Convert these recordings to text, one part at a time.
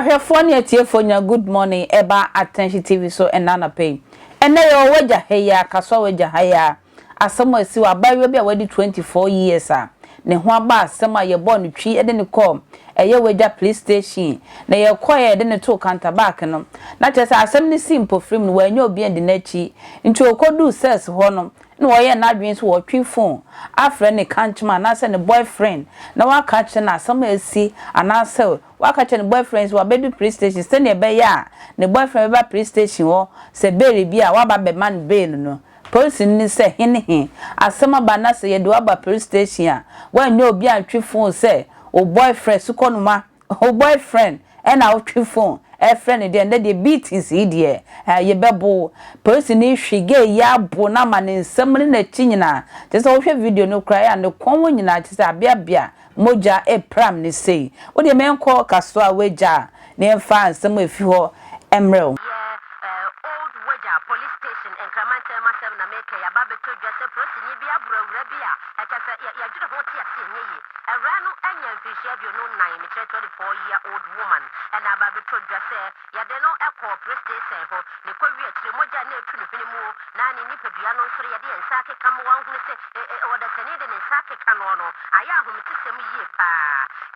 Ahwefo ne atiefo nya good morning eba attention TV so enana pay. Ene yo waja heya kaso waja haya. Asemo asi wa bawe bia wadi 24 years a. Ne ho aba asema ye bo ne twi ede ne kom. Eye Weija police station. Na ye koye ede ne to counter back no. Na chese asem ne simple film no wanyo obi ende na chi. Nti okodu ses ho no. No woye na adwen so wo twi phone afre ne kanchma na se ne boyfriend na wa catch na asem asi anase waka che ne boyfriends wa bedu police station se ne be ya ne boyfriend be ba police station wo se bail bi a wa ba be man bail no police ni se hene asema ba na se ye do aba police station a wa nya obi antwi phone se o boyfriend su konuma o boyfriend e na o twi phone e friend dey and dey beat is idie ye bebo police ni hwige ya bo na ma ne nsem ne na chi nyina te se wo hwe video no cry and kon wo nyina te se abia moja e pram ni sei wo de menko kaso a Weija ne mfa nsem efi ho emrel old Weija Police Station and Cramante myself na make ya babe to just a person ni bia bro bia e ka say ya jure ho tie se nye yi e ranu anya mfishia bi no 9 me 24-year-old woman and ababe to just say ya de no e ko police station ho ne ko wi akire moja na etu ne hwene mu na ni ni pedua no nso ya de nsa ke kam wan hu se o da sene de nsa ke kan no aya hu me tisem yi pa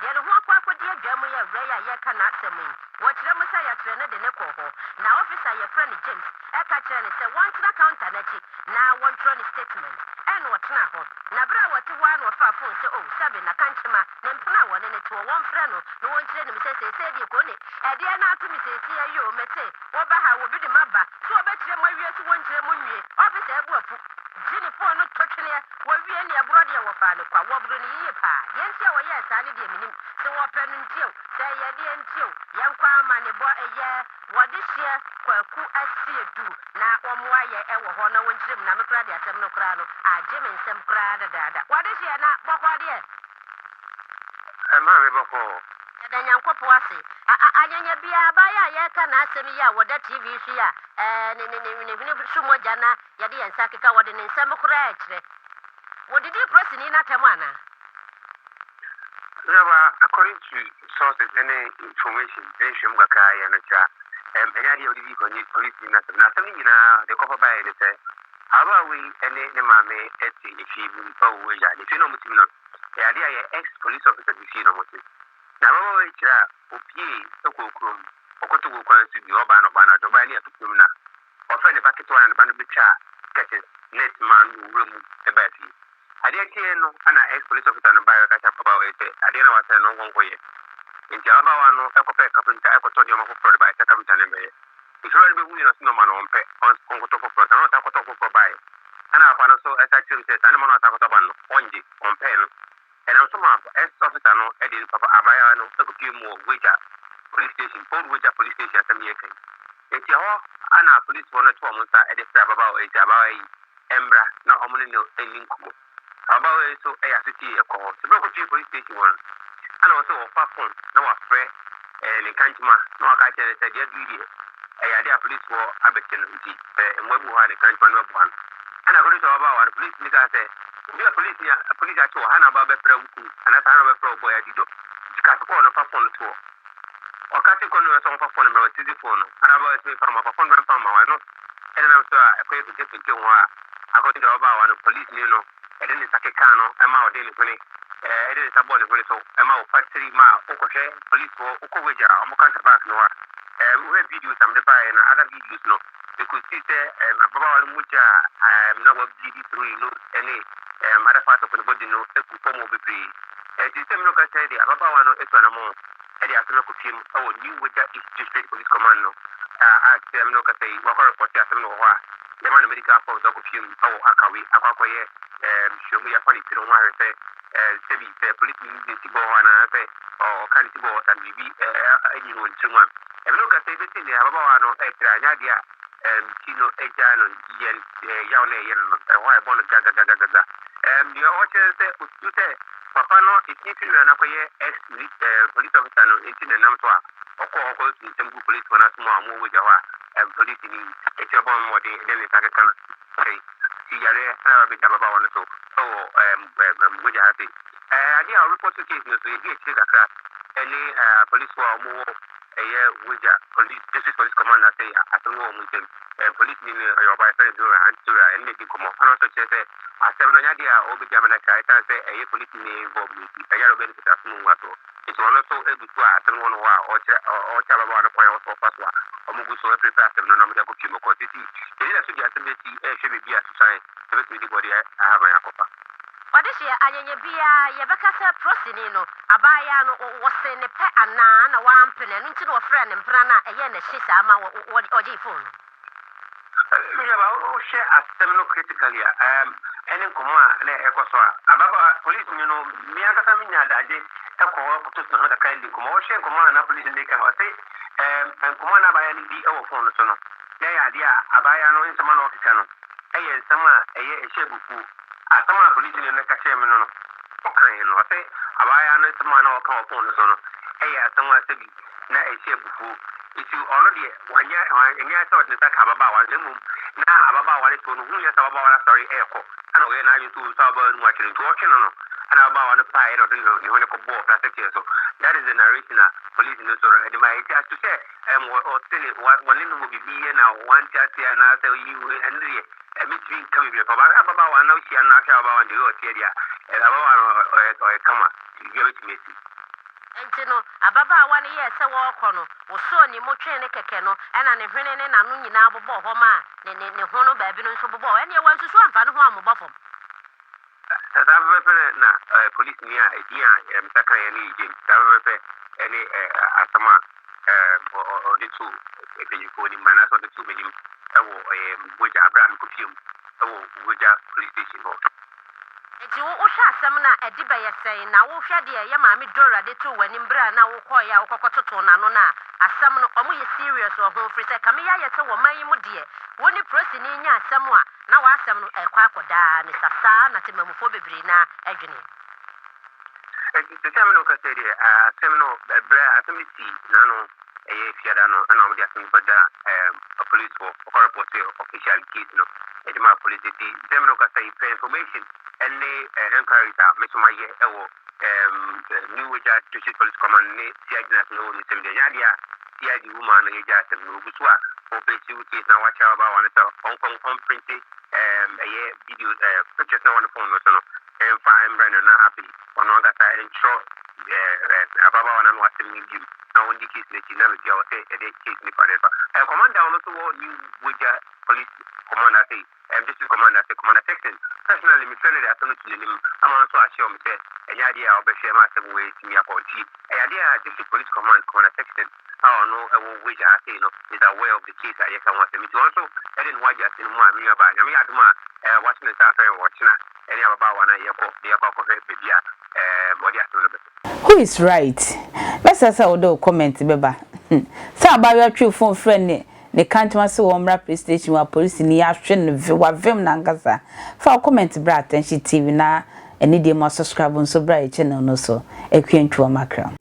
de no ho akwa de adwa mu ya re ya ka na asem wo kire mu sa ya kire ne de ne ko ho na officer ya friend James eka kire ne se want na counter na chi na want run statement en wotna ho na bra wote wa no fa phone se oh sabe na kanchima ne mpna wone ne to won frɛ no no won kire ne me se de ko ne e de na atu me se ayo mete wo ba ha wo bi de maba so wo be kire mo wie so won kire mo nwie officer ebu afu jini phone no totwene wo wie ne abro de wo fa ne kwa wo bro ne yie pa yen tia wo ye sa ne de minim se wo pɛ no ntio se ye de ntio yen kwa ma ne bo eye wo de hye kwaku asiedu na wo mo aye e wo ho na won kire na me kra de asem no kra no a jimi nsem kra da wo de hye na bokwa de ma me boko da nyankopo ase anyanya bia ba ya ka na asem ya wo da TV hwe ya ne sumoja na ya de nsa keka wo de nsem kra a kire wo didi process ni na temana according to sources and information they show mgaka ya no cha enya dia odi ko ni police na some nyina de ko ba ile say aba we ene ne mame eti ifi bu Weija ni fi no mutim no ya dia ya ex police officer bi fi no mutim na baba we kira opie ekokrom okoto go kwan si bi oba no ba na do ba ni atukum na ofa ne packet one ba no bitwa kete net man wuramu e ba fi ade tie no ana ex police officer no ba ya ka cha baba we te ade na wasa no ngonkoye nti aba wa no ekope kapenta ekoto dio mako pro ba ta kapenta ne be ifro be hu ni no sino ma no mpe on koto for pro no ta koto for pro ba ana apa no so esa chiri se ana ma no ta koto ba no onje on pe no and also ma ex officer no e de papa abaya no ekopi mu Weija police station old Weija police station asem ye kai nti ho ana police wono to mo sa e de sa baba o e ja baba yi embra na omuni no enin kumo baba we so e asiti e ko se bro ko police station won ana also ofa phone na wa frɛ ne kanchima na wa ka kire se dia duidi e ya dia police wo abeke no nti mwabu ha ne kanchima no buan ana ko to ba wa police ni ka se dia police ya police ato ha na ba be frɛ wuku ana ta na be frɛ boy adido ka ko no fa phone to o ka te ko no so fa phone ba ti di phone ana ba se fa ma fa phone ba fa ma wa no ene na so a ko e te pinte wa akoti do ba wa no police ni no ene ni sakeka no e ma o de ni ko ni ede sabo ne so ema o factory ma o ko he police o ko Weija o mo kanta back no wa we videos am de buy na other videos no they could see say baba wa mucha na wa video through no any other part of the body no e ku form bebre the same no ka say the baba wa no e so na mo e dey asem ko film o new Weija district police command no them no ka say wa ko report asem no wa the man medical force ko film o akawe akwakoye shomu ya fani tiro wa say sebi police ni tibo wana say o kan tibo tan bibi any won tuma e no ka say beti ni baba wa no e kra nya dia kino e jano yen yaw ne yen no wa e bono gaga ni o che say usute papa no itifi na ko ye ex police officer no intine nam to a oko tembu police wana tuma amu Weija wa police ni e che bon mo de ne ta kan say si yare na be ta baba wa no so Weija happy adi a report case no so ye che kakra any police wa mo Weija Police District Police Commander say asem no mu tem police ni your by friend do and to and make come on also say asem no nya dia obi jamana kai tan say police ni involved with ya benefit asem mu ato it's one also ebutu asem no wa o cha baba no point of paswa omugu so prepare asem no na me ko kimo ko titi e na so dia asem ti hwe bia susan e be di body ahaba yakopa Wadishia anyenye bia yebeka se prosini no abaya no wose ne pe ana na wampene no nti no friend mpra na eye na hye sa ma oji phone me ba o share asem no critically enen koma na ekoso ababa police ni no mi akata mi nya daje ekọ kutu no da kan di koma o share koma na police ni kan o say koma na abaya ni bi e wo phone so no na ya dia abaya no nsema no officer no eye nsema eye ehye buku asama police ni na ka che me no okay no say abaya no nsema na o kan phone so no eye asama sebi na ehye buku iti already wanya so de saka baba wa lemu na baba wa le to no hu ya baba wa sorry eko ana we na you to saba no akire to oche no ana baba wa no pa e no de no ne ko bo plastic so that is the narration police no so e my it has to say o tele one no mo bibi na one chat ya na say you and the between come be baba wa na o shi na sha baba wa de o tie dia e baba wa o kama you give it to me Entino ababa wane ye se wo kọ no wo so ni motwe ne keke no ena ne hwene ne nanu nyina bobo ho ma ne ho no ba bi no so bobo ene ye wan susu amfa no ho amobofom Tazabepe na police ni a dia mtaka ya ni je tazabepe ene asama o de tu epenyiko ni mana so de tu benim ewo Weija Abraham Kofium ewo Weija Police Station ho Enti wo hwa asem na ediba yesɛn na wo hwa de ye maami Dora de to wani mbra na wo kɔ ya wo kɔkɔtoto na no na asem no ɔmo ye serious wo ho frɛ sɛ kame ya yɛ sɛ wo man yi mu de woni prosi ni nya asem a na wa asem no ɛkɔ akɔda ne sasa na temamufo bebre na adwene enti sɛ no ka sɛ de asem no bra asem ti na no fiada no ana ɔmo de asem kɔda police for report official case no edema police ti sɛ no ka sɛ information and encourage Mr. Ye new Weija District Police Command ne Tvgh no ni semde yadia the woman ye ja sem no guswa o pe ci uti na wacha ba wana ta on print video pictures na wana phone no fa embrand na happy ono ga ta intro ababa wana no asem ni gim na on di case ne ti na me dia o te e case ni forever commander ono so new Weija Police Commander say District Commander say Commander Section personally me friend dey atono tilenim ama so ahye o me say enya dia o be hwe ma asem we timi akonti eya dia District Police Command Commander Section how no Weija say no is aware of the case that you can want me to also edin waja sin mu ami aba nyame aduma watching the affair watching any aba wana yeko ko bebia body asem no be who is right let's say odo comment beba say about your phone friend ne kantama se wo mra police station wa police ni ahwe ne wa vem na ngasa fa comment bra attention TV na eni de mo subscribe nso bra channel no so ekwentu o makra